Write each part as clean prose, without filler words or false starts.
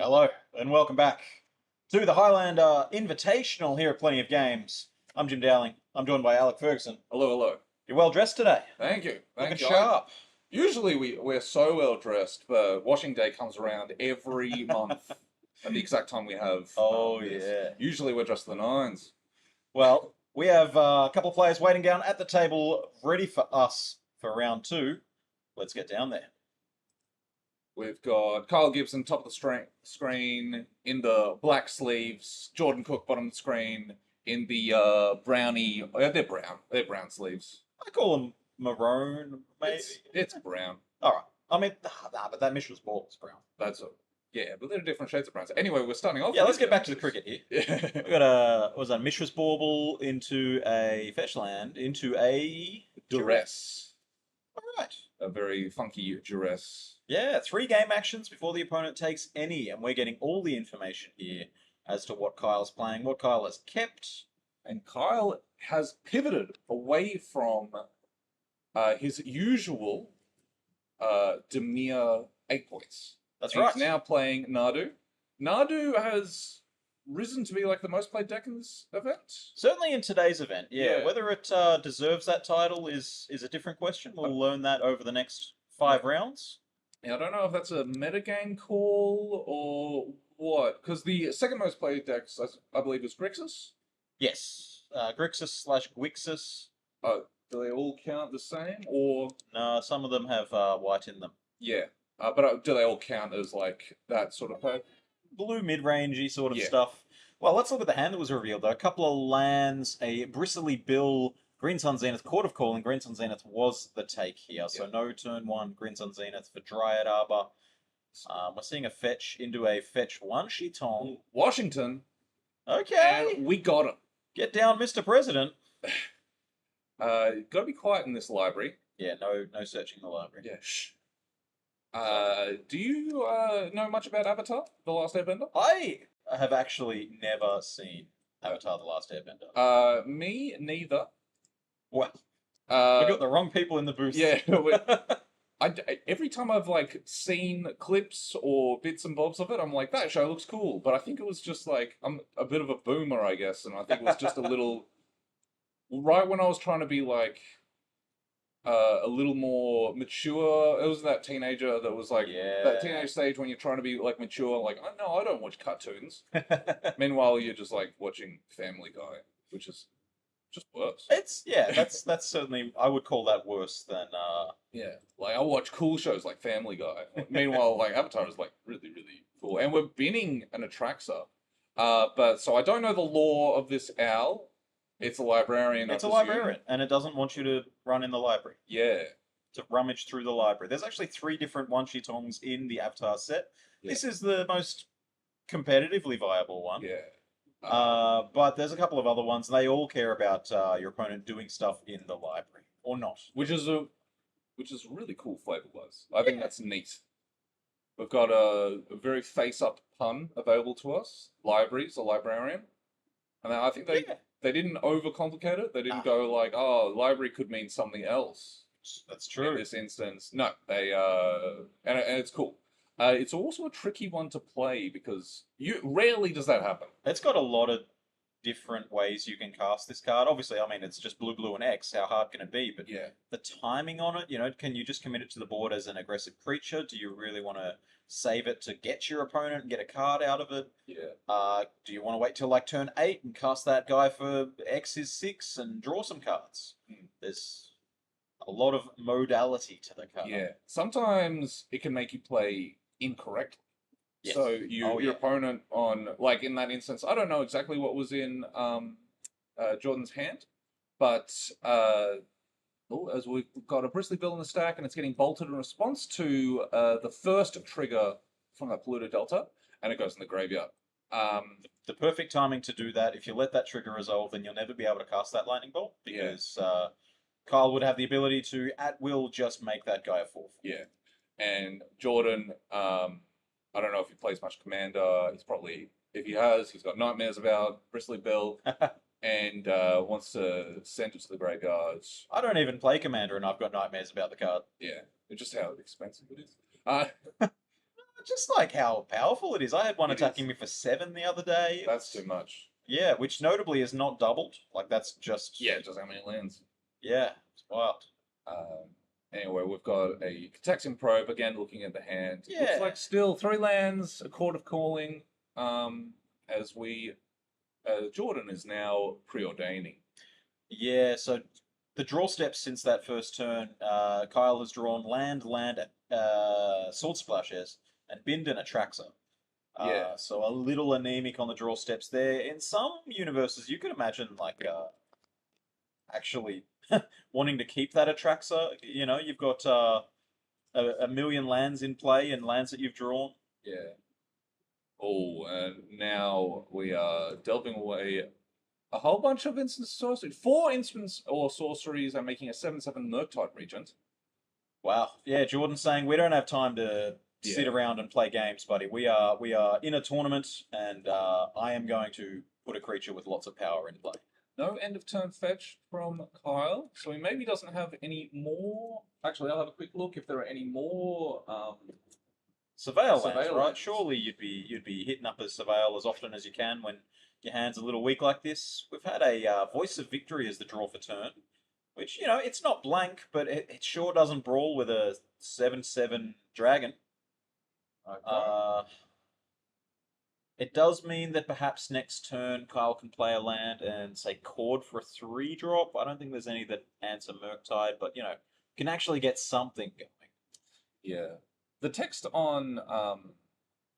Hello, and welcome back to the Highlander Invitational here at Plenty of Games. I'm Jim Dowling. I'm joined by Alec Ferguson. Hello, hello. You're well dressed today. Thank you. Looking Thank you. sharp. Usually we're so well dressed, but washing day comes around every month at the exact time we have. Oh, this. yeah. Usually we're dressed to the nines. Well, we have a couple of players waiting down at the table ready for us for round two. Let's get down there. We've got Kyle Gibson top of the screen in the black sleeves. Jordan Cook bottom of the screen in the brownie. They're brown. They're brown sleeves. I call them maroon, maybe. It's brown. All right. I mean, but that Mishra's ball is brown. That's a Yeah, but they're different shades of browns. Anyway, we're starting off. Yeah, let's get back to the cricket here. Yeah. We got a Mishra's bauble into a fetch land into a Duress. All right. A very funky duress. Yeah, 3 game actions before the opponent takes any, and we're getting all the information here as to what Kyle's playing, what Kyle has kept. And Kyle has pivoted away from his usual Demir 8 points. That's And right. He's now playing Nadu. Nadu has risen to be like the most played deck in this event. Certainly in today's event, yeah. Yeah. Whether it deserves that title is a different question. We'll learn that over the next 5 rounds. Now, I don't know if that's a metagame call or what, because the second most played decks, I believe, is Grixis. Yes. Grixis/Gwixis. Do they all count the same, or No, some of them have white in them. yeah? But do they all count as like that sort of card? Blue mid-rangey sort of Yeah. stuff. Well, let's look at the hand that was revealed, though. A couple of lands, a Bristly Bill, Green Sun Zenith, Court of Calling. Green Sun Zenith was the take here, so no turn 1 Green Sun Zenith for Dryad Arbor. We're seeing a fetch into a fetch 1 Shitong. Washington, Okay, and we got him. get down, Mr. President. Got to be quiet in this library. Yeah, no searching the library. Yeah, shh. Do you know much about Avatar: The Last Airbender? I have actually never seen Avatar: The Last Airbender. Me neither. Well, we Uh, got the wrong people in the booth. yeah. Every time I've like seen clips or bits and bobs of it, I'm like, that show looks cool. But I think it was just like I'm a bit of a boomer, I guess, and I think it was just a little. Right when I was trying to be like a little more mature, it was that teenager that was like Yeah. that teenage stage when you're trying to be like mature. Like, oh, no, I don't watch cartoons. Meanwhile, you're just like watching Family Guy, which is just worse. That's certainly, I would call that worse than Yeah, like I watch cool shows like Family Guy. Meanwhile, like Avatar is like really, really cool, and we're binning an Atraxa. But so I don't know the lore of this owl. It's a librarian. it's I a presume. librarian, and it doesn't want you to run in the library, Yeah, to rummage through the library. There's actually 3 different one shitongs in the Avatar set. Yeah. This is the most competitively viable one. yeah. But there's a couple of other ones. They all care about your opponent doing stuff in the library or not. Which is really cool flavor-wise. I think that's neat. We've got a very face-up pun available to us. Libraries, a librarian, and I think they didn't overcomplicate it. They didn't go like, oh, library could mean something else. That's In true. this instance, no, they and it's cool. It's also a tricky one to play because rarely does that happen. It's got a lot of different ways you can cast this card. Obviously, I mean, it's just blue, blue, and X. How hard can it be? But Yeah, the timing on it, can you just commit it to the board as an aggressive creature? Do you really want to save it to get your opponent and get a card out of it? yeah. Do you want to wait till like turn 8 and cast that guy for X is 6 and draw some cards? There's a lot of modality to the card. Yeah, sometimes it can make you play incorrectly. Yes. So your opponent on like in that instance, I don't know exactly what was in Jordan's hand, but as we've got a Bristly Bill in the stack and it's getting bolted in response to the first trigger from that Pluto Delta, and it goes in the graveyard. The perfect timing to do that. If you let that trigger resolve, then you'll never be able to cast that lightning bolt because Kyle would have the ability to at will just make that guy a 4/4. Yeah, and Jordan, I don't know if he plays much Commander. He's probably, if he has, he's got nightmares about Bristly Bill and wants to send it to the graveyard. I don't even play Commander, and I've got nightmares about the card. Yeah, it's just how expensive it is. Just like how powerful it is. I had one It attacking is. me for 7 the other day. That's too much. Yeah, which notably is not doubled. Like that's just Yeah, just how many lands. yeah, it's wild. Anyway, we've got a Cataxian Probe again. Looking at the hand, looks Yeah. like still 3 lands, a Court of Calling. As we, Jordan is now preordaining. Yeah, so the draw steps since that first turn, Kyle has drawn land, Sword Splashes, and Bindon Atraxa. Yeah. So a little anemic on the draw steps there. In some universes, you could imagine like actually wanting to keep that Atraxa. You know, you've got a million lands in play and lands that you've drawn. Yeah. Oh, and now we are delving away a whole bunch of instant sorcery. 4 instants or sorceries are making a 7/7 Murktide Regent. Wow. Yeah, Jordan's saying we don't have time to sit Yeah. around and play games, buddy. We are in a tournament, and I am going to put a creature with lots of power in play. No end of turn fetch from Kyle, so he maybe doesn't have any more. Actually, I'll have a quick look if there are any more. Surveil lands, Surveil right? lands. Surely you'd be hitting up a surveil as often as you can when your hand's a little weak like this. We've had a Voice of Victory as the draw for turn, which it's not blank, but it sure doesn't brawl with a 7/7 dragon. Okay. It does mean that perhaps next turn Kyle can play a land and say Cord for a 3-drop. I don't think there's any that answer Murktide, but can actually get something going. Yeah. The text on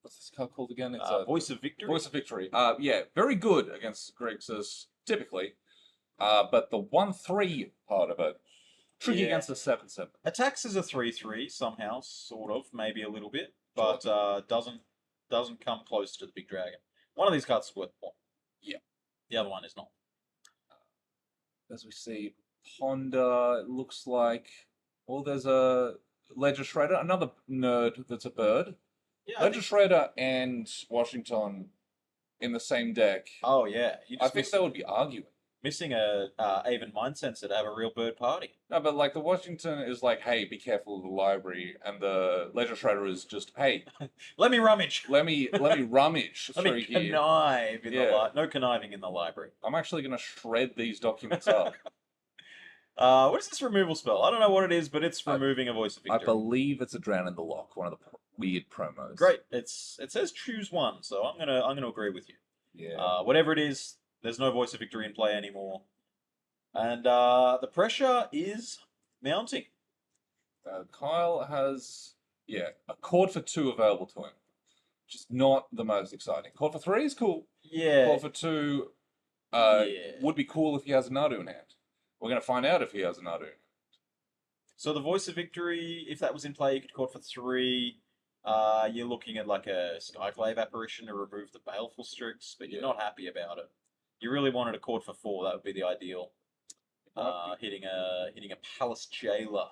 what's this card called again? It's Voice of Victory. Voice of Victory. Yeah, very good against Grixis typically. But the 1/3 part of it, tricky Yeah. against the 7/7. Attacks as a 3/3 somehow, sort of, maybe a little bit, but doesn't come close to the big dragon. One of these cards is worth one. Yeah. The other one is not. As we see, Ponder, it looks like. Well, there's a Ledger Shredder, another nerd that's a bird. Yeah. I Ledger Shredder and Washington in the same deck. Oh yeah. I think they would be arguing. Missing a Avon Mind Sensor to have a real bird party. No, but like the Washington is like, hey, be careful of the library, and the Ledger Shredder is just, hey, Let me rummage. let me rummage Let through me here. connive in Yeah. no conniving in the library. I'm actually gonna shred these documents up. What is this removal spell? I don't know what it is, but it's removing a Voice of I Victory. believe it's a Drown in the Lock, one of the weird promos. Great. It says choose one, so I'm gonna agree with you. Yeah. Whatever it is, there's no Voice of Victory in play anymore, and the pressure is mounting. Kyle has a Chord for 2 available to him, which is not the most exciting. Chord for 3 is cool. Yeah. Chord for 2 Yeah. would be cool if he has a Nadu in hand. We're gonna find out if he has a Nadu. So the Voice of Victory, if that was in play, you could call for 3. You're looking at like a Skyclave Apparition to remove the Baleful Strix, but you're not happy about it. You really wanted a chord for 4. That would be the ideal. Hitting a Palace Jailer.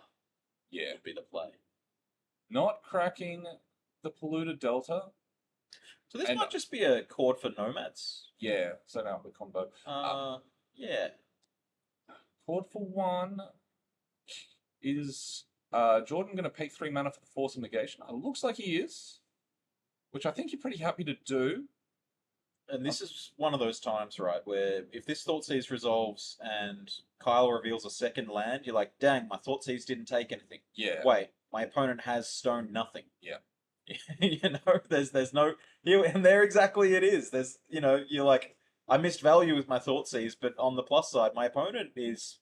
Yeah. Would be the play. Not cracking the Polluted Delta. So this might just be a chord for Nomads. Yeah, so now the combo. Yeah. Chord for 1 is Jordan going to pay 3 mana for the Force of Negation? It looks like he is, which I think you're pretty happy to do. And this is one of those times, right, where if this Thoughtseize resolves and Kyle reveals a second land, you're like, dang, my Thoughtseize didn't take anything. Yeah. Wait, my opponent has stoned nothing. Yeah. There's no here, and there exactly it is. There's you're like, I missed value with my Thoughtseize, but on the plus side, my opponent is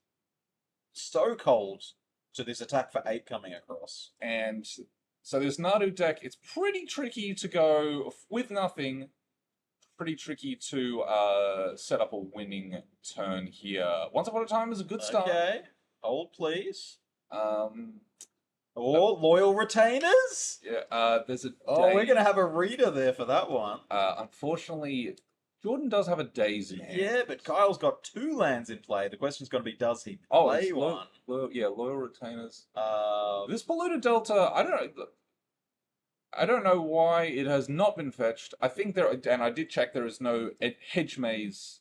so cold to this attack for 8 coming across. And so this Nadu deck, it's pretty tricky to go with nothing. Pretty tricky to set up a winning turn here. Once Upon a Time is a good start. Okay, hold please. Or Loyal Retainers? Yeah, there's a day. Oh, we're going to have a reader there for that one. Unfortunately, Jordan does have a days in hand. Yeah, but Kyle's got 2 lands in play. The question's going to be, does he play one? Loyal Retainers. Uh, This Polluted Delta, I don't know why it has not been fetched. I think and I did check, there is no Hedge Maze.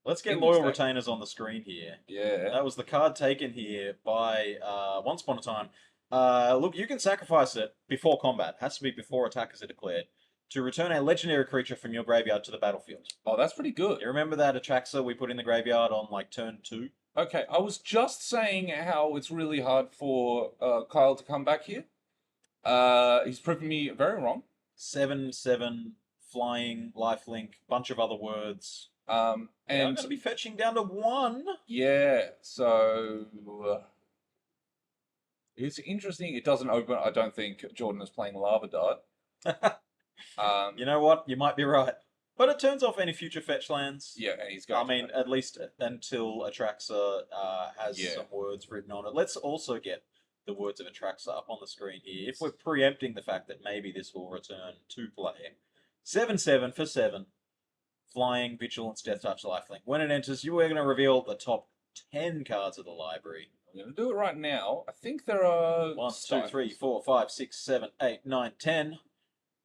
let's get in Loyal this deck. Retainers on the screen here. Yeah. That was the card taken here by Once Upon a Time. Look, you can sacrifice it before combat. Has to be before attackers are declared. To return a legendary creature from your graveyard to the battlefield. Oh, that's pretty good. You remember that Atraxa we put in the graveyard on like turn 2? Okay, I was just saying how it's really hard for Kyle to come back here. He's proven me very wrong. 7/7 flying lifelink, bunch of other words. And I'm going to be fetching down to 1. yeah, so it's interesting. It doesn't open. I don't think Jordan is playing Lava Dart. You know what? You might be right. But it turns off any future fetch lands. Yeah, and he's going. I mean, at least until Atraxa has Yeah. some words written on it. Let's also get the words of Atraxa up on the screen here. If we're preempting the fact that maybe this will return to play. 7/7 for 7. Flying, Vigilance, Death Touch, Lifelink. When it enters, you are going to reveal the top 10 cards of the library. I'm going to do it right now. I think there are 1, 2, 3, 4, 5, 6, 7, 8, 9, 10.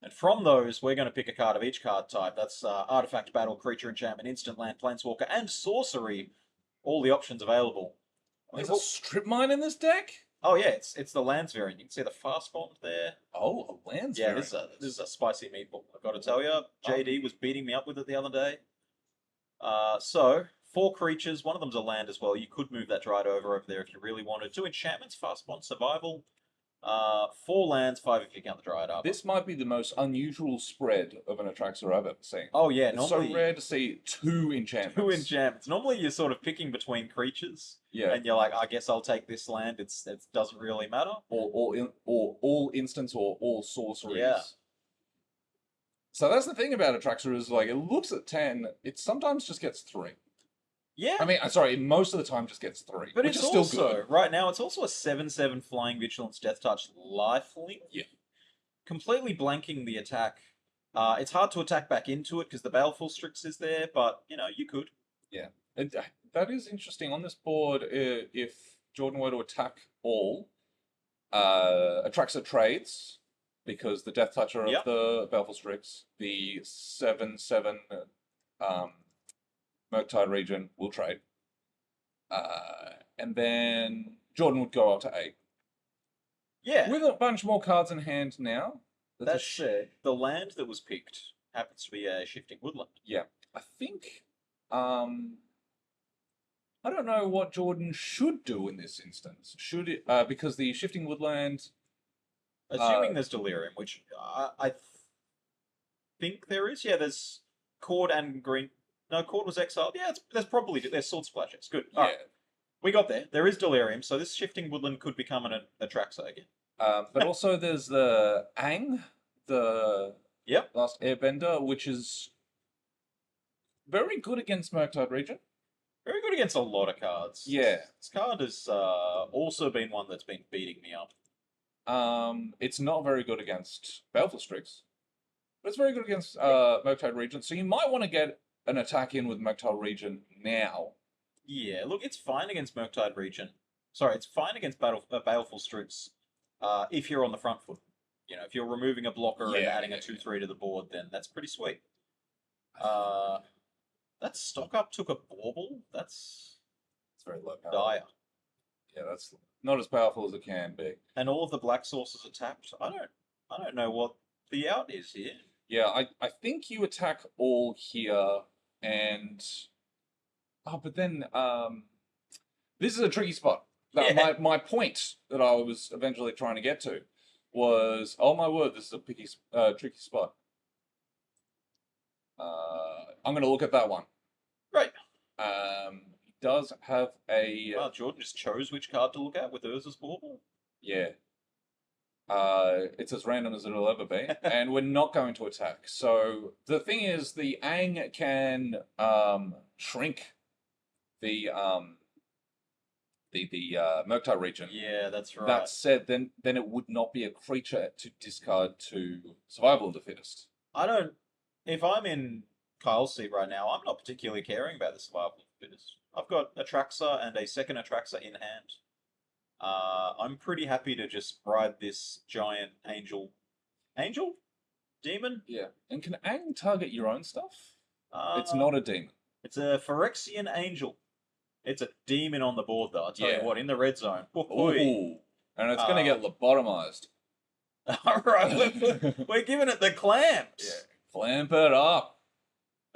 And from those, we're going to pick a card of each card type. That's Artifact, Battle, Creature, Enchantment, Instant Land, Planeswalker, and Sorcery. All the options available. There's a strip mine in this deck. Oh yeah, it's the lands variant. You can see the fast bond there. Oh, a lands. Yeah, variant. this is a spicy meatball. I've got to tell you, JD was beating me up with it the other day. So 4 creatures. One of them's a land as well. You could move that Dryad over there if you really wanted. 2 enchantments, fast bond, survival. 4 lands, 5 if you count the Dryad Arbor. This might be the most unusual spread of an Atraxa I've ever seen. Oh yeah, It's normally so rare to see 2 enchantments. 2 enchantments. Normally you're sort of picking between creatures. Yeah. And you're like, I guess I'll take this land. It doesn't really matter. Or all instants or all sorceries. Yeah. So that's the thing about Atraxa is like it looks at 10, it sometimes just gets 3. Yeah. I mean, sorry, most of the time just gets 3. But which it's is still also, good. right now, it's also a 7/7 Flying Vigilance Death Touch Lifelink. Yeah. Completely blanking the attack. It's hard to attack back into it because the Baleful Strix is there, but, you could. Yeah. That is interesting. On this board, if Jordan were to attack all, Atraxa trades, because the Death Toucher of Yep. the Baleful Strix, the 7/7 Murktide region will trade. And then Jordan would go up to 8. Yeah. With a bunch more cards in hand now. That said, the land that was picked happens to be a Shifting Woodland. Yeah. I think... I don't know what Jordan should do in this instance. Should it... because the Shifting Woodland... Assuming there's Delirium, which I think there is. Yeah, there's Cord and Green. No, Cord was exiled. Yeah, there's Sword Splash. It's good. Yeah. All right. We got there. There is Delirium, so this Shifting Woodland could become an Atraxa again. But also there's the Aang, the Yep. last Airbender, which is very good against Murktide region. Very good against a lot of cards. Yeah. This card has also been one that's been beating me up. It's not very good against Baleful Strix, but it's very good against Murktide region. So you might want to get an attack in with Murktide region now. Yeah, look, it's fine against Murktide region. Sorry, it's fine against Baleful Strix if you're on the front foot. If you're removing a blocker and adding a 2/3 to the board, then that's pretty sweet. That stock up took a bauble. It's very low power. dire. Yeah, that's not as powerful as it can be. And all of the black sources are tapped. I don't know what the out is here. Yeah, I think you attack all here and but then this is a tricky spot. Yeah. My point that I was eventually trying to get to was, oh my word, this is a tricky spot. I'm going to look at that one. Right. He does have a... Well, Jordan just chose which card to look at with Urza's bauble. Yeah. It's as random as it'll ever be. And we're not going to attack. So the thing is, the Aang can shrink the Murktide region. Yeah, that's right. That said, then it would not be a creature to discard to Survival of the Fittest. If I'm in Kyle's seat right now, I'm not particularly caring about the Survival of the Fittest. I've got Atraxa and a second Atraxa in hand. I'm pretty happy to just ride this giant angel. Angel? Demon? Yeah. And can Aang target your own stuff? It's Uh, not a demon. It's a Phyrexian angel. It's a demon on the board, though. I'll tell Yeah. you what, in the red zone. Ooh. and it's gonna get lobotomized. All right, we're giving it the clamps. Yeah, clamp it up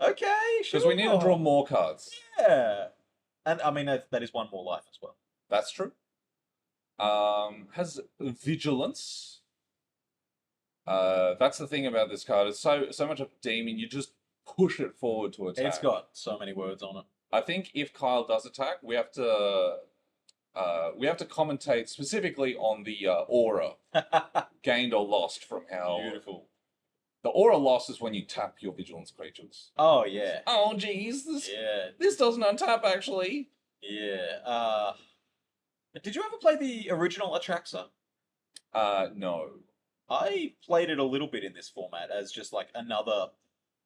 Okay, sure. because we need to draw more cards. Yeah, and I mean that is one more life as well. That's true. Has vigilance. That's the thing about this card. It's so much of demon. You just push it forward to attack. It's got so many words on it. I think if Kyle does attack, we have to commentate specifically on the aura gained or lost from how. Beautiful. The aura loss is when you tap your vigilance creatures. Oh yeah. Oh geez, this doesn't untap actually. Yeah. Did you ever play the original Atraxa? No. I played it a little bit in this format as just like another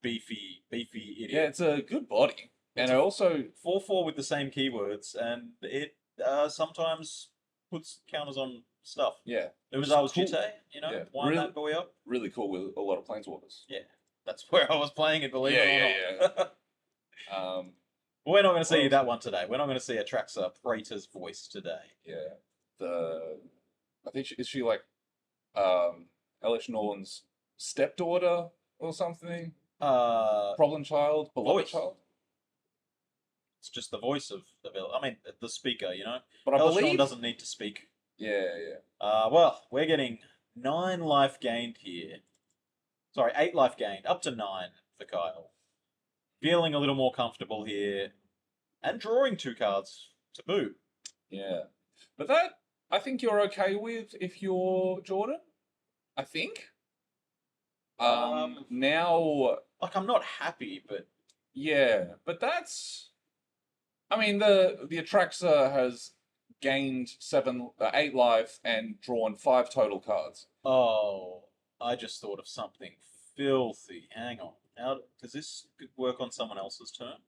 beefy idiot. Yeah, it's a good body, and I also 4/4 with the same keywords, and it sometimes puts counters on stuff. yeah, It was Cool. Jite, Yeah, wind really- that boy up. really cool with a lot of planeswalkers. That's where I was playing it, believe it or not. We're not going to see Well- that one today. We're not going to see Atraxa Praetor's voice today. Yeah, I think is she like Elish Norland's stepdaughter or something? Problem child, beloved Voice. child. It's just the voice of I mean, the speaker, But I Elshorn believe doesn't need to speak. Yeah. Well, we're getting 9 life gained here. Sorry, 8 life gained, up to 9 for Kyle. Feeling a little more comfortable here, and drawing 2 cards to boot. Yeah. But that I think you're okay with if you're Jordan. I think. Now, Like, I'm not happy, but yeah, but that's. I mean, the Atraxa has gained 8 life and drawn 5 total cards. oh, I just thought of something filthy. Hang on. How does this work on someone else's turn?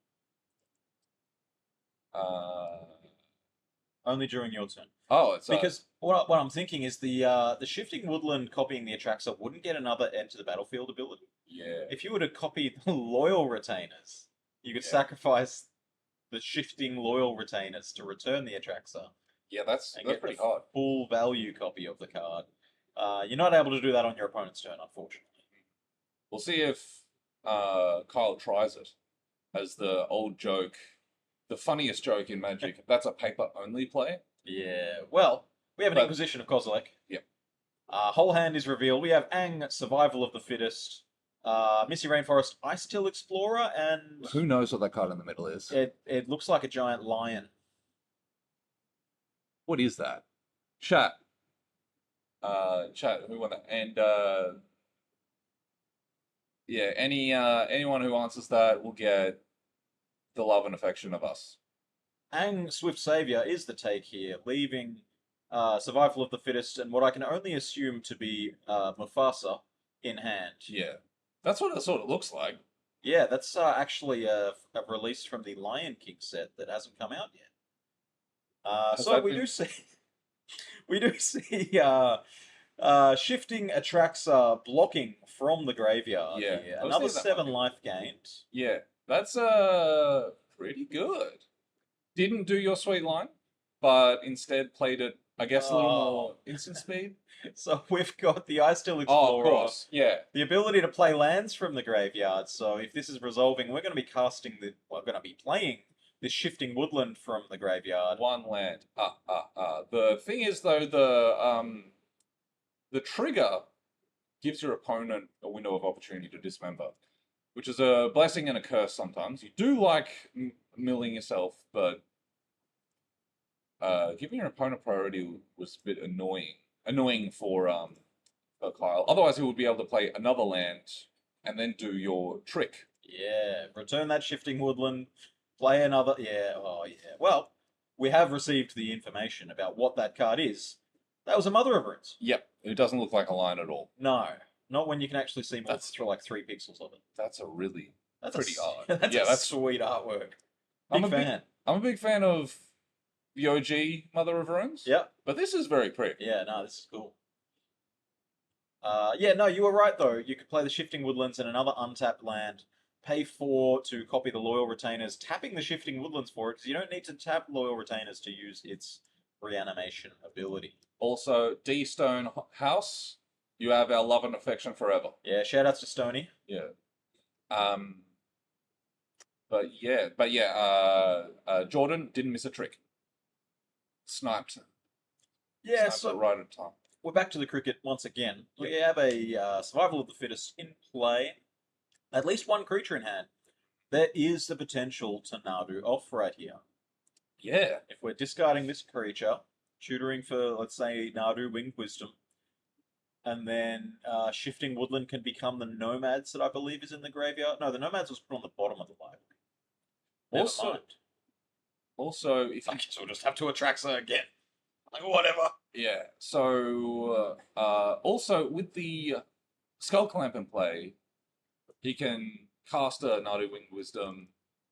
Only during your turn. It's Because what I'm thinking is the shifting woodland copying the Atraxa wouldn't get another enter the battlefield ability. yeah, If you were to copy the loyal retainers, you could Yeah. sacrifice the shifting loyal retainers to return the Atraxa that's and get pretty the hard. full value copy of the card. You're not able to do that on your opponent's turn, unfortunately. We'll see if Kyle tries it as the old joke, the funniest joke in Magic. That's a paper only play. Yeah. Well, we have an But- Inquisition of Kozilek. Yep. Whole hand is revealed. We have Ang, Survival of the Fittest, Misty Rainforest, Ice Till Explorer, and Who knows what that card in the middle is? it looks like a giant lion. What is that? Chat. Chat. Who won that? And yeah, anyone who answers that will get the love and affection of us. Ang, Swift Savior is the take here, leaving Survival of the Fittest and what I can only assume to be Mufasa in hand. Yeah, that's what it sort of looks like. Yeah, that's actually a release from the Lion King set that hasn't come out yet. Has So that we been- do see, we do see shifting Atraxa blocking from the graveyard. Yeah, here. I was Another thinking that 7 might be- life gained. Yeah, that's pretty good. Didn't do your sweet line, but instead played it, I guess, a little more instant speed. So we've got the Ice Still Oh, Explorer. of course. Yeah. The ability to play lands from the graveyard. So if this is resolving, we're going to be we're going to be playing this shifting woodland from the graveyard. One land. The thing is, though, the trigger gives your opponent a window of opportunity to dismember, which is a blessing and a curse sometimes. You do like milling yourself, but giving your opponent priority was a bit annoying for Kyle. Otherwise, he would be able to play another land and then do your trick. Yeah, return that shifting woodland, play another. Yeah, oh yeah. Well, we have received the information about what that card is. That was a Mother of Runes. Yep, it doesn't look like a line at all. No, not when you can actually see more That's- through like 3 pixels of it. That's a really That's pretty a, odd. That's Yeah, a that's- sweet artwork. I'm Big a big- fan. I'm a big fan of the OG Mother of Runes. Yep. But this is very pretty. Yeah, no, this is cool. Yeah, no, you were right though. You could play the Shifting Woodlands and another untapped land. Pay 4 to copy the Loyal Retainers, tapping the Shifting Woodlands for it, because you don't need to tap Loyal Retainers to use its reanimation ability. Also, D Stone House, you have our love and affection forever. Yeah, shout outs to Stony. Yeah. Jordan didn't miss a trick. Sniped. Yeah, Sniped so it right at time. we're back to the cricket once again. We have a survival of the fittest in play. At least one creature in hand. There is the potential to Nadu off right here. Yeah. If we're discarding this creature, tutoring for, let's say, Nadu Winged Wisdom, and then Shifting Woodland can become the Nomads that I believe is in the graveyard. No, the Nomads was put on the bottom of the library. Never mind. Also, if I guess we'll just have to Atraxa again. Like, whatever. yeah. So, also with the Skull Clamp in play, he can cast a Nadu Winged Wisdom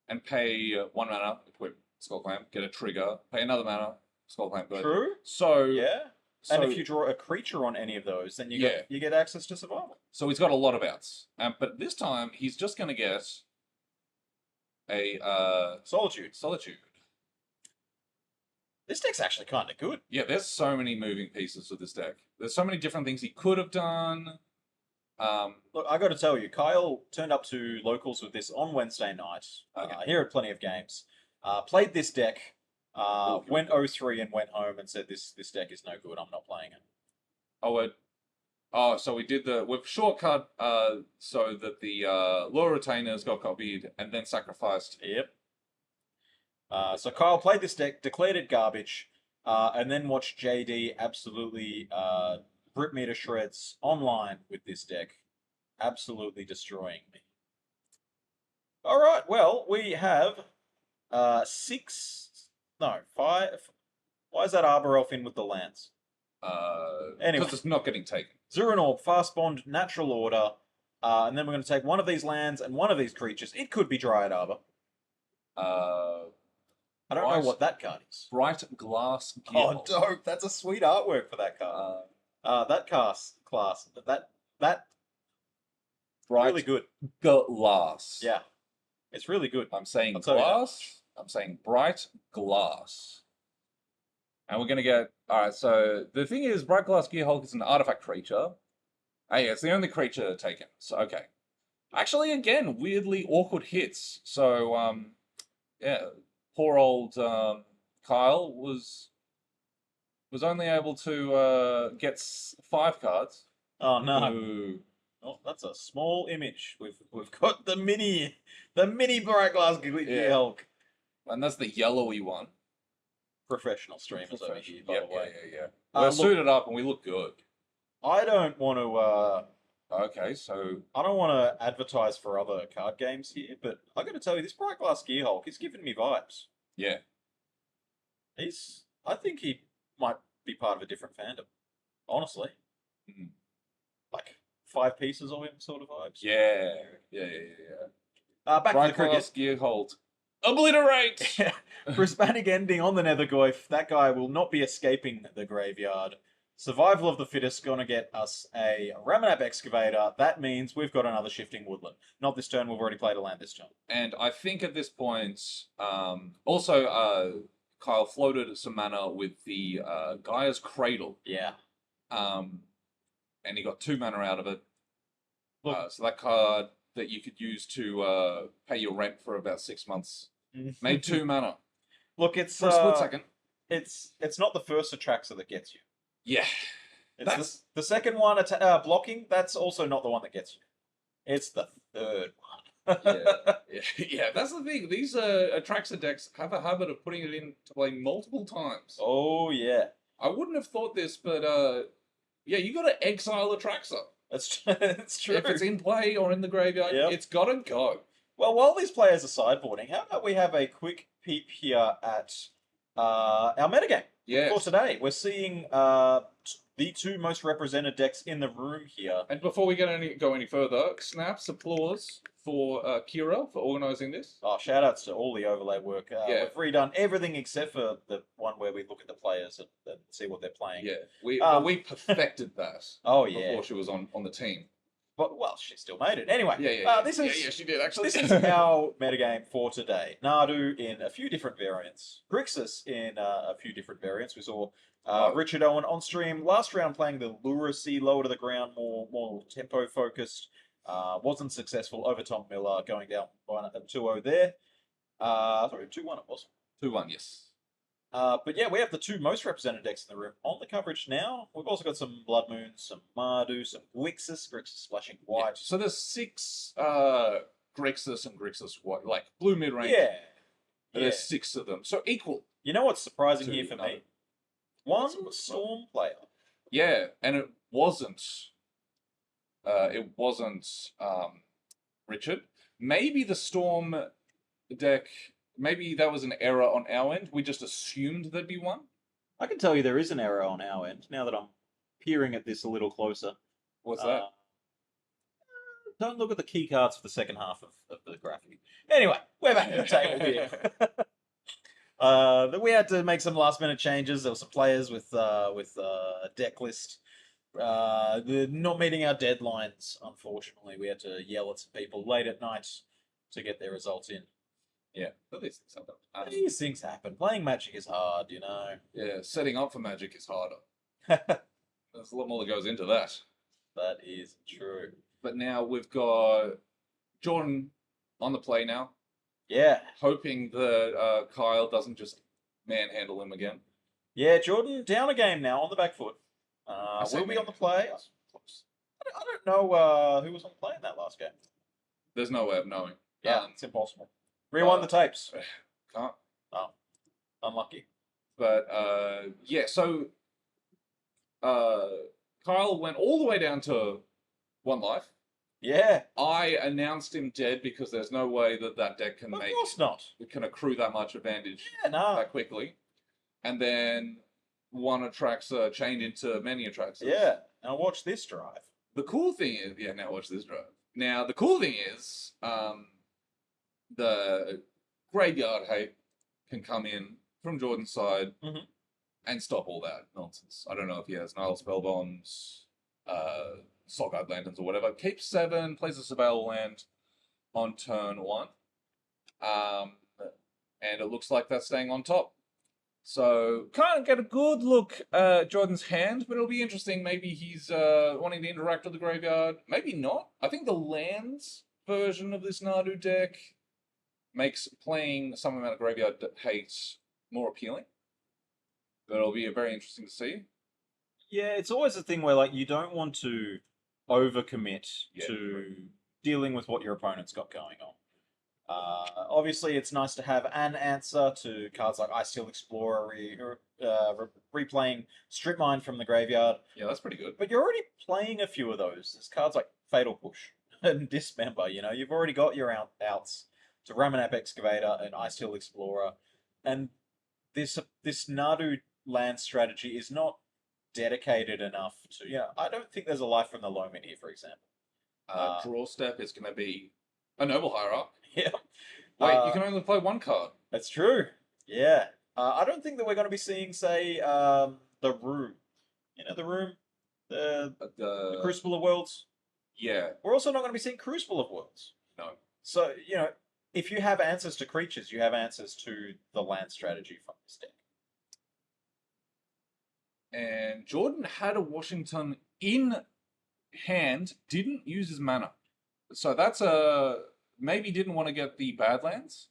and pay 1 mana, equip Skull Clamp, get a trigger, pay another mana, Skull Clamp. True. So Yeah. So, and if you draw a creature on any of those, then you get access to survival. So he's got a lot of outs. But this time, he's just going to get a Solitude. This deck's actually kind of good. Yeah, there's so many moving pieces with this deck. There's so many different things he could have done. Look, I got to tell you, Kyle turned up to locals with this on Wednesday night. Here at Plenty of Games. Played this deck. Went 0-3 and went home and said this deck is no good. I'm not playing it. So we've shortcut so that the Lure Retainers got copied and then sacrificed. Yep. So Kyle played this deck, declared it garbage, and then watched JD absolutely rip me to shreds online with this deck, absolutely destroying me. All right, well, we have 5. Why is that Arbor Elf in with the lands? Anyway, because it's not getting taken. Zuranor, Fast Bond, Natural Order, and then we're going to take one of these lands and one of these creatures. It could be Dryad Arbor. I don't know what that card is. Bright Glass Gear. Oh, dope! That's a sweet artwork for that card. That class, that Bright really good. Glass. Yeah, it's really good. I'm saying I'll tell you that glass. I'm saying bright glass. And we're going to get... Alright, so the thing is, Bright Glass Gearhulk is an artifact creature. Hey, it's the only creature taken. So, okay. Actually, again, weirdly awkward hits. So, yeah, poor old Kyle was only able to get 5 cards. Oh, no. Ooh. Oh, that's a small image. We've got the mini Bright Glass Gearhulk. And that's the yellowy one. Professional streamers over here, by the way. Yeah. We're suited up and we look good. I don't want to. Okay, so I don't want to advertise for other card games here, but I got to tell you, this Bright Glass Gearhulk is giving me vibes. Yeah. I think he might be part of a different fandom. Honestly. Mm. Like 5 pieces of him sort of vibes. Yeah. Back Bright to the cricket. Glass Gearhulk. Obliterate! Prismatic ending on the Nethergoyf. That guy will not be escaping the graveyard. Survival of the fittest going to get us a Ramanap Excavator. That means we've got another Shifting Woodland. Not this turn, we've already played a land this turn. And I think at this point, Kyle floated some mana with the Gaia's Cradle. Yeah. And he got 2 mana out of it. Look, so that card that you could use to pay your rent for about 6 months made 2 mana. Look, it's for a split second. It's not the first Atraxa that gets you. Yeah. It's the second one, blocking, that's also not the one that gets you. It's the third one. yeah, that's the thing. These Atraxa decks have a habit of putting it into play multiple times. Oh, yeah. I wouldn't have thought this, but yeah, you got to exile Atraxa. That's true. If it's in play or in the graveyard, it's got to go. Well, while these players are sideboarding, how about we have a quick peep here at our metagame for today? We're seeing the 2 most represented decks in the room here. And before we go any further, snaps, applause for Kira for organising this. Oh, shout outs to all the overlay work. We've redone everything except for the one where we look at the players and see what they're playing. Yeah, we perfected that. Oh, yeah. Before she was on the team. But, well, she still made it. Anyway, Yeah, this yeah, is yeah, she did actually. this is our metagame for today. Nadu in a few different variants. Grixis in a few different variants. We saw Oh. Richard Owen on stream last round playing the Luracy, lower to the ground, more tempo focused. Wasn't successful over Tom Miller, going down 2-0 there. Sorry, 2-1 it was. 2-1, yes. But yeah, we have the two most represented decks in the room on the coverage now. We've also got some Blood Moon, some Mardu, some Grixis splashing Yeah. white. So there's 6 Grixis and Grixis white, like blue mid range. Yeah. There's 6 of them, so equal. You know what's surprising To here for Nadu. me? One Storm player. Yeah, and it wasn't. Richard. Maybe the Storm deck. Maybe that was an error on our end. We just assumed there'd be one. I can tell you there is an error on our end now that I'm peering at this a little closer. What's that? Don't look at the key cards for the second half of the graphic. Anyway, we're back at the table here. We had to make some last minute changes. There were some players with a deck list not meeting our deadlines. Unfortunately, we had to yell at some people late at night to get their results in. Yeah, but these things happen. These things happen. Playing Magic is hard, you know. Yeah, setting up for Magic is harder. There's a lot more that goes into that. That is true. But now we've got Jordan on the play now, Yeah. hoping that Kyle doesn't just manhandle him again. Yeah, Jordan down a game now on the back foot. say Will be on the man. play. I don't know who was on the play in that last game. There's no way of knowing. Yeah, it's impossible. Rewind the tapes. Can't. Unlucky. But yeah, so Kyle went all the way down to 1 life. Yeah. I announced him dead because there's no way that deck can Of course not. it can accrue that much advantage Yeah, no. that quickly. And then one Atraxa chained into many Atraxas. Yeah. Now watch this drive. The cool thing is, now watch this drive. Now the cool thing is, the graveyard hate can come in from Jordan's side Mhm. and stop all that nonsense. I don't know if he has Nile Spellbombs, Sockeye Lanterns, or whatever. Keeps 7, plays a Surveil land on turn 1. And it looks like that's staying on top. So, can't get a good look at Jordan's hand, but it'll be interesting. Maybe he's wanting to interact with the graveyard. Maybe not. I think the lands version of this Nadu deck makes playing some amount of graveyard hate more appealing. But it'll be very interesting to see. Yeah, it's always a thing where like you don't want to overcommit Yeah, to dealing with what your opponent's got going on. Obviously, it's nice to have an answer to cards like Ice Steel Explorer, replaying Strip Mine from the graveyard. Yeah, that's pretty good. But you're already playing a few of those. There's cards like Fatal Push and Dismember. You know, you've already got your outs to Ramanap Excavator and Ice Steel Explorer, and this Nadu land strategy is not dedicated enough to. Yeah, I don't think there's a Life from the Loam in here, for example. Draw step is going to be a Noble Hierarch. Yeah. Wait, you can only play 1 card. That's true. Yeah. I don't think that we're going to be seeing, say, the Room. You know, the Room? The Crucible of Worlds? Yeah. We're also not going to be seeing Crucible of Worlds. No. So, you know, if you have answers to creatures, you have answers to the land strategy from this deck. And Jordan had a Washington in hand, didn't use his mana. So that's maybe didn't want to get the Badlands.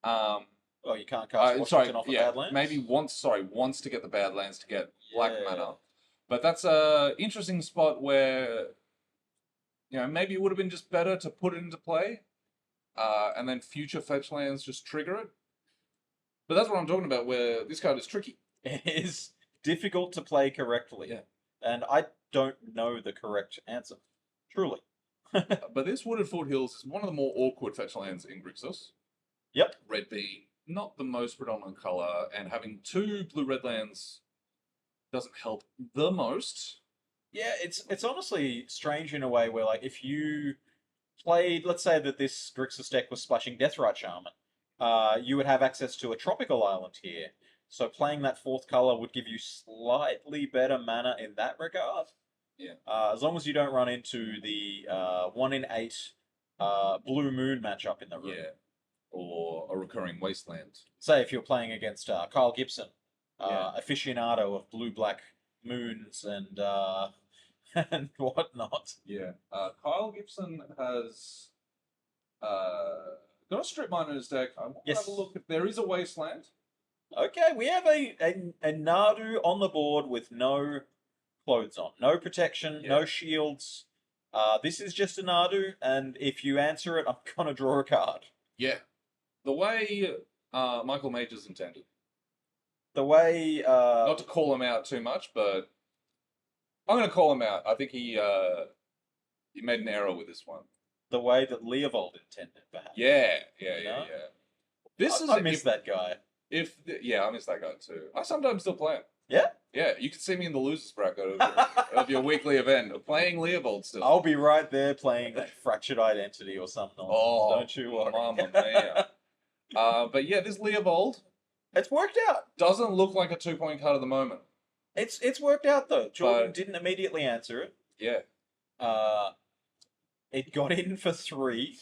Oh, you can't cast Washington off of Badlands? Maybe wants to get the Badlands to get black Yeah. mana. But that's a interesting spot where, you know, maybe it would have been just better to put it into play, and then future fetch lands just trigger it. But that's what I'm talking about, where this card is tricky. It is difficult to play correctly. Yeah. And I don't know the correct answer. Truly. But this Wooded Foothills is one of the more awkward fetch lands in Grixis. Yep. Red being not the most predominant color, and having 2 blue-red lands doesn't help the most. Yeah, it's honestly strange in a way where, like, if you played, let's say that this Grixis deck was splashing Deathrite Shaman, you would have access to a tropical island here. So playing that 4th color would give you slightly better mana in that regard. Yeah. As long as you don't run into the 1 in 8 blue moon matchup in the room. Yeah. Or a recurring wasteland. Say if you're playing against Kyle Gibson, Yeah. aficionado of blue-black moons and and whatnot. Yeah. Kyle Gibson has got a strip mine in his deck. I want to Yes. have a look. There is a wasteland. Okay, we have a Nadu on the board with no clothes on, no protection, Yeah. no shields. This is just a Nadu, and if you answer it, I'm gonna draw a card. Yeah. The way Michael Majors intended. The way Not to call him out too much, but I'm going to call him out. I think he made an error with this one. the way that Leovold intended, perhaps. Yeah. No? This is I miss that guy. I miss that guy too. I sometimes still play him. Yeah? Yeah, you can see me in the losers bracket of your weekly event playing Leovold still. I'll be right there playing Fractured Identity or something. Oh, Don't you worry. Mamma mia. But yeah, this Leovold It's worked out. doesn't look like a 2-point card at the moment. It's worked out though. Jordan But- didn't immediately answer it. Yeah. It got in for 3.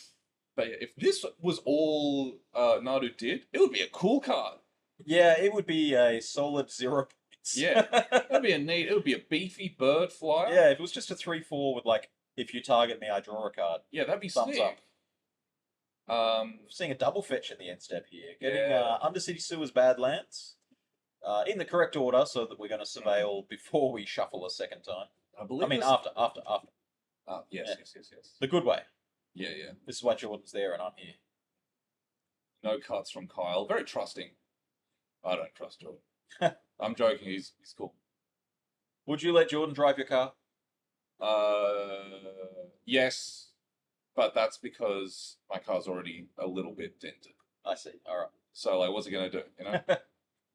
But if this was all Nadu did, it would be a cool card. Yeah, it would be a solid 0 points. Yeah. It would be a beefy bird flyer. Yeah, if it was just a 3/4 with like, if you target me, I draw a card. Yeah, that'd be Thumbs sick. Seeing a double fetch in the end step here. Getting Yeah. Undercity Sewers Badlands in the correct order so that we're going to surveil before we shuffle a second time. I believe. I mean, this- after. Yes, Yeah. yes. The good way. Yeah. This is why Jordan's there and I'm here. No cuts from Kyle. Very trusting. I don't trust Jordan. I'm joking. He's cool. Would you let Jordan drive your car? Yes, but that's because my car's already a little bit dented. I see. All right. So, like, what's it gonna do? You know,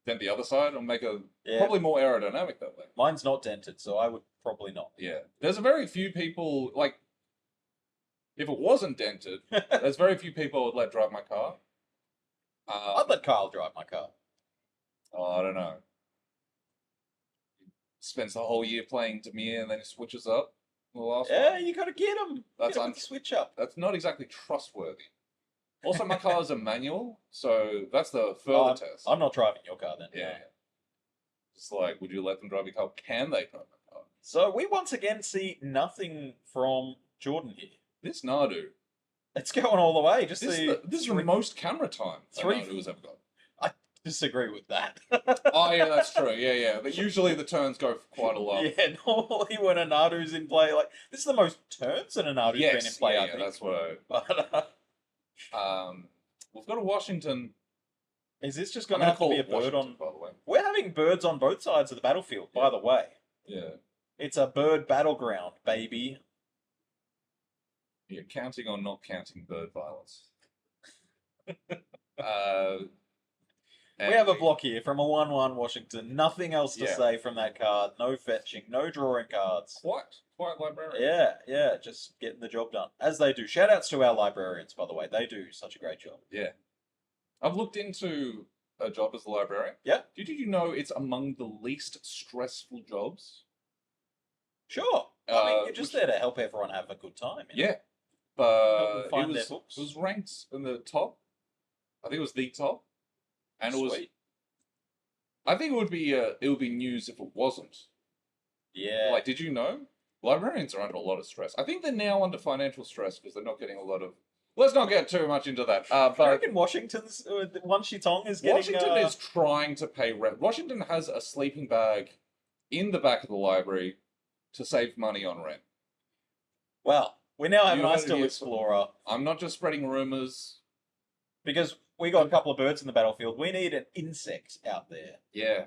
dent the other side and make a Yeah. probably more aerodynamic that way. Mine's not dented, so I would probably not. Yeah, there's a very few people like. If it wasn't dented, there's very few people would let drive my car. I'd let Kyle drive my car. Oh, I don't know. He spends the whole year playing Demir and then he switches up. The last Yeah, one. you got to get him. That's Get him with the switch up. That's not exactly trustworthy. Also, my car is a manual, so that's the further Oh, test. I'm not driving your car then. Yeah. Just like, would you let them drive your car? Can they drive my car? So we once again see nothing from Jordan here. This Nadu. It's going all the way. Just This the is the most camera time that three- Nadu has ever got. disagree with that. Oh, yeah, that's true. Yeah. But usually the turns go for quite a lot. Yeah, normally when a Nadu's in play, like this is the most turns that a Nadu's been in play. I think. that's what But we've got a Washington. is this just I'm going to going have to call to be a it bird Washington, on? by the way. We're having birds on both sides of the battlefield. By the way, Yeah. it's a bird battleground, baby. Yeah, counting or not counting bird violence. We have a block here from a 1/1 Washington. Nothing else to Yeah. say from that card. No fetching, no drawing cards. Quite librarian. Yeah, just getting the job done. As they do. Shout outs to our librarians, by the way. They do such a great job. Yeah. I've looked into a job as a librarian. Yeah. Did you know it's among the least stressful jobs? Sure. I mean, you're just which- there to help everyone have a good time. You know? Yeah. But them find it their was, books. it was ranked in the top. I think it was the top. And it was. Sweet. I think it would be news if it wasn't. Yeah. Like, did you know? Librarians are under a lot of stress. I think they're now under financial stress because they're not getting a lot of. Let's not get too much into that. Do you But reckon Washington's One Shitong is getting Washington is trying to pay rent. Washington has a sleeping bag in the back of the library to save money on rent. Well, we now have You an heard Ice it Steel here. Explorer I'm not just spreading rumors. because we got a couple of birds in the battlefield. We need an insect out there. Yeah.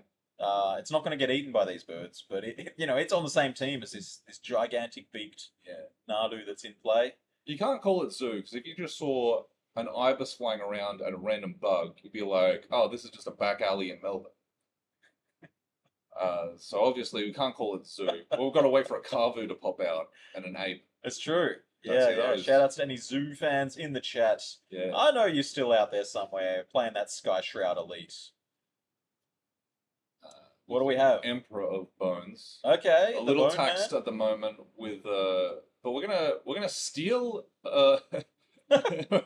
It's not going to get eaten by these birds, but it's on the same team as this gigantic beaked Yeah. Nadu that's in play. You can't call it zoo because if you just saw an ibis flying around and a random bug, you'd be like, "Oh, this is just a back alley in Melbourne." So obviously we can't call it zoo. We've got to wait for a carvu to pop out and an ape. It's true. Don't Yeah, see yeah. those. Shout outs to any zoo fans in the chat. Yeah. I know you're still out there somewhere playing that Sky Shroud Elite. What do we have? Emperor of Bones. Okay, A the little Bone taxed Man. at the moment with but we're gonna steal we're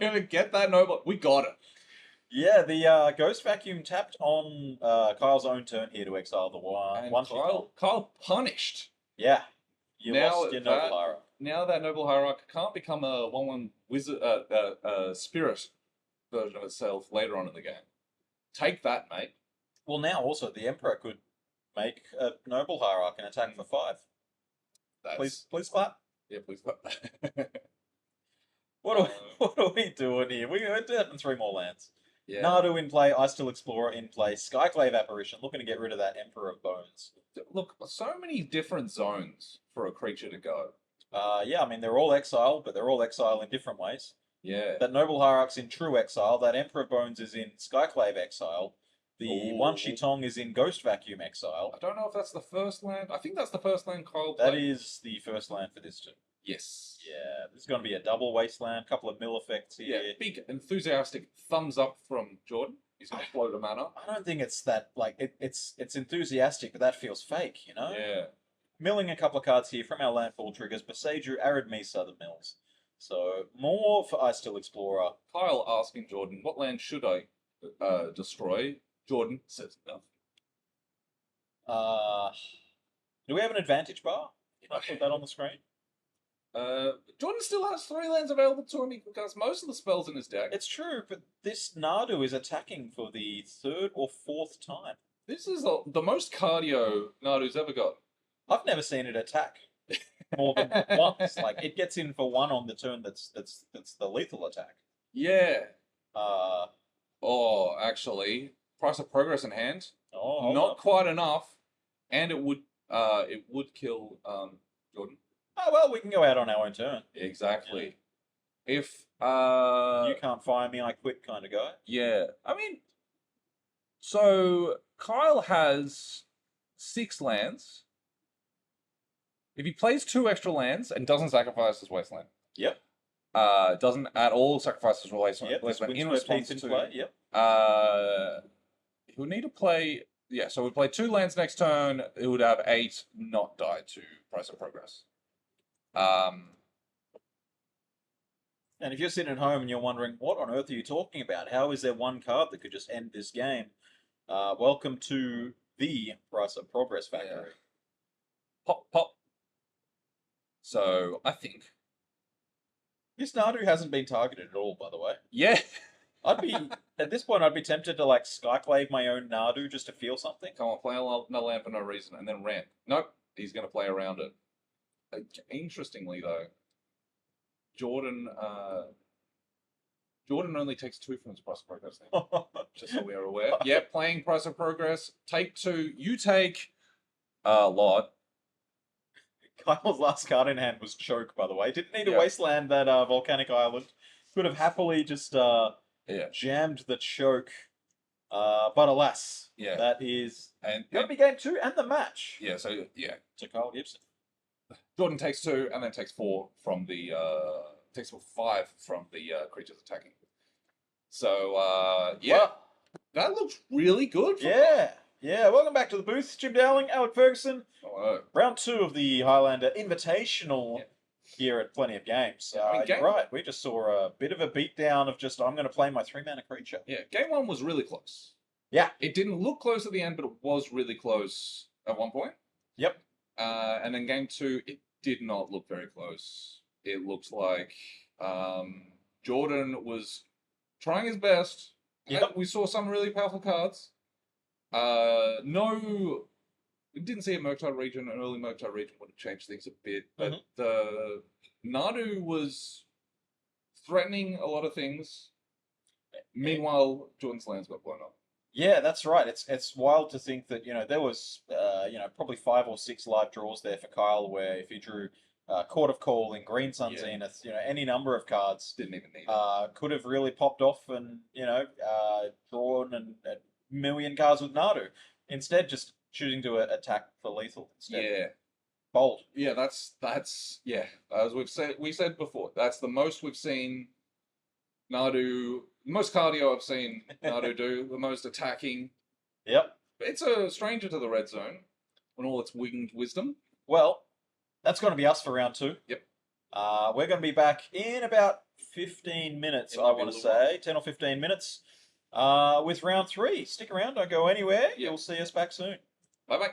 gonna get that noble. We got it. Yeah, the Ghost Vacuum tapped on Kyle's own turn here to exile the And one Shitong. Kyle punished. Yeah, you Now lost your Noble Hierarch. Now that Noble Hierarch can't become a 1/1 wizard spirit version of itself later on in the game. Take that, mate. Well, now also the Emperor could make a Noble Hierarch and attack for 5. That's Please clap. yeah, please. What are we, what are we doing here? We're doing 3 more lands. Yeah. Nardu in play, Ice Still Explorer in play, Skyclave Apparition, looking to get rid of that Emperor of Bones. Look, so many different zones for a creature to go. Yeah, I mean, they're all exile, but they're all exile in different ways. Yeah. That Noble Hierarch's in true exile, that Emperor of Bones is in Skyclave exile, the Ooh. one Shitong is in Ghost Vacuum exile. I don't know if that's the first land. I think that's the first land Kyle That played. is the first land for this turn. Yes. Yeah, there's going to be a double wasteland, a couple of mill effects here. Yeah, big enthusiastic thumbs up from Jordan. He's going to float a mana. I don't think it's that, like, it's enthusiastic, but that feels fake, you know? Yeah. Milling a couple of cards here from our landfall triggers, Beseju, Arid Mesa, the mills. So, more for Ice Still Explorer. Kyle asking Jordan, what land should I destroy? Jordan says nothing. Do we have an advantage bar? Can I put that on the screen? Jordan still has 3 lands available to him. He can cast most of the spells in his deck. It's true, but this Nardu is attacking for the 3rd or 4th time. This is the most cardio Naru's ever got. I've never seen it attack more than once. Like, it gets in for 1 on the turn that's the lethal attack. Yeah. Uh, Oh, actually, price of progress in hand. oh, hold Not up. quite enough, and it would kill Jordan. Oh, well, we can go out on our own turn. Exactly. If You can't fire me, I quit kind of guy. yeah, I mean, so Kyle has 6 lands. If he plays 2 extra lands and doesn't sacrifice his wasteland, Yep. doesn't at all sacrifice his wasteland, Yep, this in Windswept response Heath in to play, yep. he would need to play. Yeah, so we play 2 lands next turn. It would have 8 not die to price of progress. And if you're sitting at home and you're wondering, what on earth are you talking about? How is there one card that could just end this game? Welcome to the Price of Progress Factory. Pop, pop. So I think, This Nardu hasn't been targeted at all, by the way. yeah, I'd be at this point, I'd be tempted to like Skyclave my own Nardu just to feel something. come on, play another land for no reason, and then ramp. Nope, he's going to play around it. Interestingly, though, Jordan only takes 2 from his price of progress. Just so we are aware. Yeah, playing price of progress. Take 2. You take a lot. Kyle's last card in hand was Choke, by the way. Didn't need to Yeah. wasteland that volcanic island. Could have happily just Yeah. jammed the Choke. But alas, Yeah. that is And going to be game 2 and the match yeah, so yeah, to Kyle Gibson. Jordan takes 2 and then takes 4 from the takes 5 from the creatures attacking. So yeah, Well, that looks really good. yeah. Welcome back to the booth, Jim Dowling, Alec Ferguson. Hello. Round 2 of the Highlander Invitational Yeah. here at Plenty of Games. Yeah, I mean, You're right. We just saw a bit of a beatdown of just I'm going to play my 3-mana creature. Yeah, game 1 was really close. Yeah. It didn't look close at the end, but it was really close at one point. Yep. And then game 2, it did not look very close. It looked like Jordan was trying his best. Yep. We saw some really powerful cards. We didn't see a Murktide region. An early Murktide region would have changed things a bit, but the Nadu was threatening a lot of things. Meanwhile, Jordan's lands got blown up. Yeah, that's right. It's wild to think that there was probably 5 or 6 live draws there for Kyle where if he drew Court of Calling, Green Sun Yeah. Zenith, any number of cards Didn't even need it. could have really popped off and drawn a million cards with Nadu. Instead, just choosing to attack for lethal instead. Yeah. Bold. Yeah, that's yeah. As we said before, that's the most we've seen Nadu, the most cardio I've seen Nadu do, the most attacking. Yep. It's a stranger to the red zone and all its winged wisdom. Well, that's going to be us for round 2. Yep. We're going to be back in about 15 minutes, It I might be a want to little while. say. 10 or 15 minutes with round 3. Stick around, don't go anywhere. Yep. You'll see us back soon. Bye bye.